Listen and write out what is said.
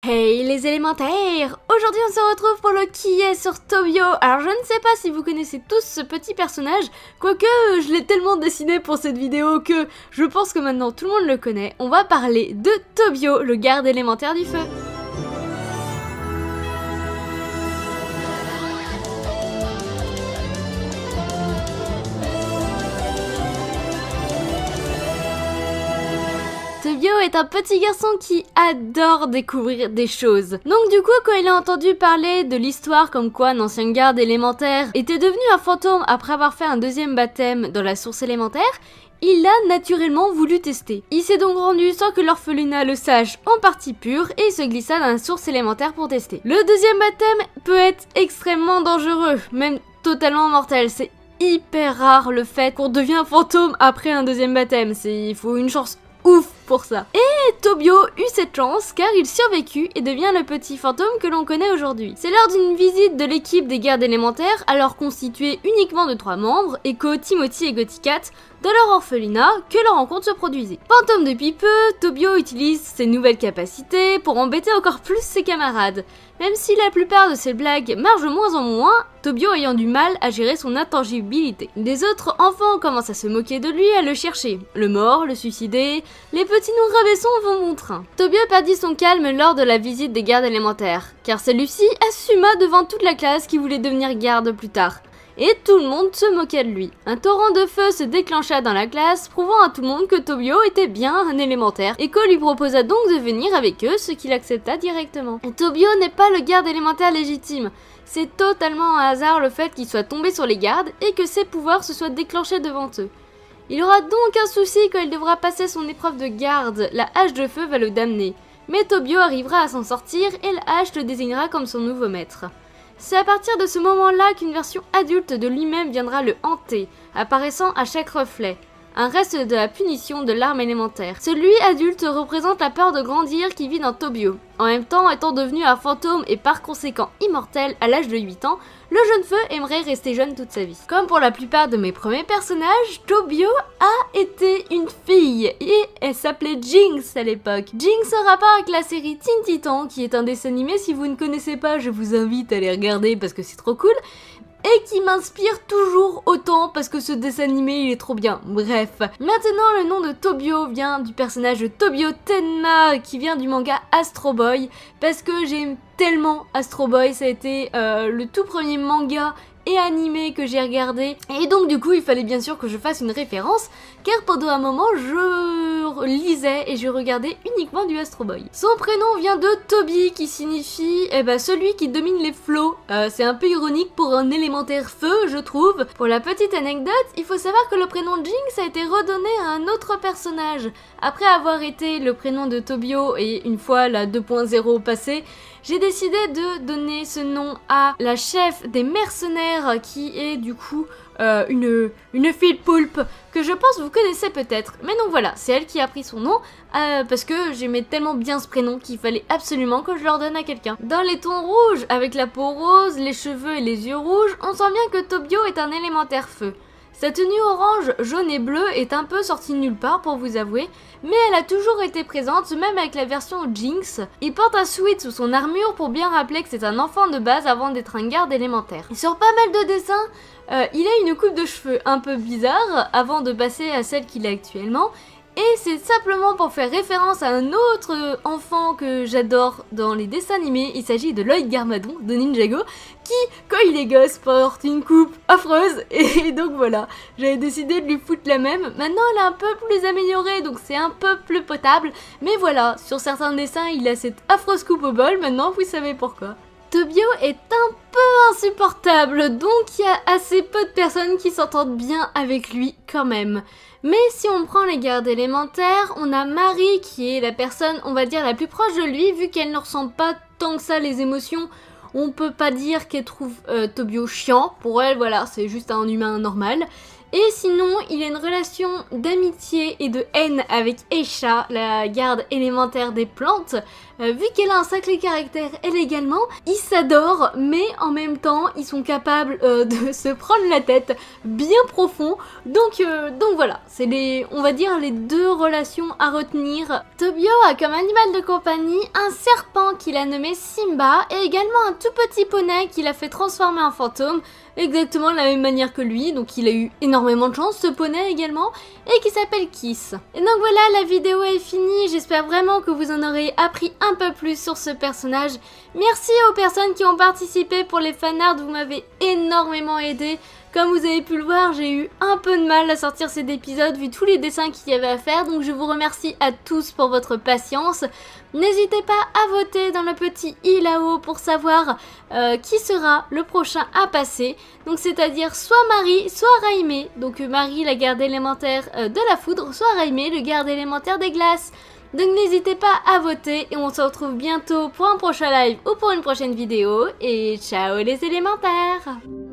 Hey les élémentaires! Aujourd'hui on se retrouve pour le qui est sur Tobio. Alors je ne sais pas si vous connaissez tous ce petit personnage, quoique je l'ai tellement dessiné pour cette vidéo que je pense que maintenant tout le monde le connaît. On va parler de Tobio, le garde élémentaire du feu. Tobio est un petit garçon qui adore découvrir des choses. Donc du coup, quand il a entendu parler de l'histoire comme quoi un ancien garde élémentaire était devenu un fantôme après avoir fait un deuxième baptême dans la source élémentaire, il a naturellement voulu tester. Il s'est donc rendu sans que l'orphelinat le sache en partie pure et il se glissa dans la source élémentaire pour tester. Le deuxième baptême peut être extrêmement dangereux, même totalement mortel. C'est hyper rare le fait qu'on devient un fantôme après un deuxième baptême. Il faut une chance ouf pour ça. Et Tobio eut cette chance car il survécut et devient le petit fantôme que l'on connaît aujourd'hui. C'est lors d'une visite de l'équipe des gardes élémentaires, alors constituée uniquement de 3 membres, Echo, Timothy et Goticat, de leur orphelinat, que leur rencontre se produisit. Fantôme depuis peu, Tobio utilise ses nouvelles capacités pour embêter encore plus ses camarades. Même si la plupart de ses blagues marchent de moins en moins, Tobio ayant du mal à gérer son intangibilité. Les autres enfants commencent à se moquer de lui, à le chercher. Le mort, le suicider, les petits nous rabaissons vont bon train. Tobio perdit son calme lors de la visite des gardes élémentaires, car celui-ci assuma devant toute la classe qu'il voulait devenir garde plus tard. Et tout le monde se moquait de lui. Un torrent de feu se déclencha dans la classe, prouvant à tout le monde que Tobio était bien un élémentaire. Echo lui proposa donc de venir avec eux, ce qu'il accepta directement. Et Tobio n'est pas le garde élémentaire légitime. C'est totalement un hasard le fait qu'il soit tombé sur les gardes et que ses pouvoirs se soient déclenchés devant eux. Il aura donc un souci quand il devra passer son épreuve de garde, la hache de feu va le damner. Mais Tobio arrivera à s'en sortir et la hache le désignera comme son nouveau maître. C'est à partir de ce moment-là qu'une version adulte de lui-même viendra le hanter, apparaissant à chaque reflet. Un reste de la punition de l'arme élémentaire. Celui adulte représente la peur de grandir qui vit dans Tobio. En même temps, étant devenu un fantôme et par conséquent immortel à l'âge de 8 ans, le jeune feu aimerait rester jeune toute sa vie. Comme pour la plupart de mes premiers personnages, Tobio a été une fille et elle s'appelait Jinx à l'époque. Jinx en rapport avec la série Teen Titans, qui est un dessin animé. Si vous ne connaissez pas, je vous invite à les regarder parce que c'est trop cool. Et qui m'inspire toujours autant parce que ce dessin animé il est trop bien. Bref. Maintenant le nom de Tobio vient du personnage de Tobio Tenma qui vient du manga Astro Boy parce que j'aime tellement Astro Boy, ça a été le tout premier manga et animé que j'ai regardé et donc du coup il fallait bien sûr que je fasse une référence car pendant un moment je lisais et je regardais uniquement du Astro Boy. Son prénom vient de Toby qui signifie celui qui domine les flots. C'est un peu ironique pour un élémentaire feu je trouve. Pour la petite anecdote, il faut savoir que le prénom Jinx a été redonné à un autre personnage. Après avoir été le prénom de Tobio et une fois la 2.0 passée, j'ai décidé de donner ce nom à la chef des mercenaires qui est du coup une fille poulpe que je pense vous connaissez peut-être. Mais donc voilà, c'est elle qui a pris son nom parce que j'aimais tellement bien ce prénom qu'il fallait absolument que je le redonne à quelqu'un. Dans les tons rouges, avec la peau rose, les cheveux et les yeux rouges, on sent bien que Tobio est un élémentaire feu. Sa tenue orange, jaune et bleue est un peu sortie de nulle part pour vous avouer, mais elle a toujours été présente, même avec la version Jinx. Il porte un sweat sous son armure pour bien rappeler que c'est un enfant de base avant d'être un garde élémentaire. Sur pas mal de dessins, il a une coupe de cheveux un peu bizarre avant de passer à celle qu'il a actuellement. Et c'est simplement pour faire référence à un autre enfant que j'adore dans les dessins animés. Il s'agit de Lloyd Garmadon de Ninjago qui, quand il est gosse, porte une coupe affreuse. Et donc voilà, j'avais décidé de lui foutre la même. Maintenant, elle est un peu plus améliorée, donc c'est un peu plus potable. Mais voilà, sur certains dessins, il a cette affreuse coupe au bol. Maintenant, vous savez pourquoi. Tobio est un peu insupportable, donc il y a assez peu de personnes qui s'entendent bien avec lui quand même. Mais si on prend les gardes élémentaires, on a Marie qui est la personne, on va dire, la plus proche de lui, vu qu'elle ne ressent pas tant que ça les émotions. On peut pas dire qu'elle trouve Tobio chiant, pour elle, voilà, c'est juste un humain normal. Et sinon, il a une relation d'amitié et de haine avec Aisha, la garde élémentaire des plantes, vu qu'elle a un sacré caractère elle également, ils s'adorent mais en même temps ils sont capables de se prendre la tête bien profond. Donc voilà, c'est on va dire les deux relations à retenir. Tobio a comme animal de compagnie un serpent qu'il a nommé Simba et également un tout petit poney qu'il a fait transformer en fantôme, exactement de la même manière que lui, donc il a eu énormément de chance ce poney également, et qui s'appelle Kiss. Et donc voilà, la vidéo est finie, j'espère vraiment que vous en aurez appris un peu plus sur ce personnage. Merci aux personnes qui ont participé pour les fanarts, vous m'avez énormément aidé. Comme vous avez pu le voir, j'ai eu un peu de mal à sortir cet épisode vu tous les dessins qu'il y avait à faire, donc je vous remercie à tous pour votre patience. N'hésitez pas à voter dans le petit i là-haut pour savoir qui sera le prochain à passer. Donc c'est-à-dire soit Marie, soit Raimé. Donc Marie, la garde élémentaire de la foudre, soit Raimé, le garde élémentaire des glaces. Donc n'hésitez pas à voter et on se retrouve bientôt pour un prochain live ou pour une prochaine vidéo. Et ciao les élémentaires!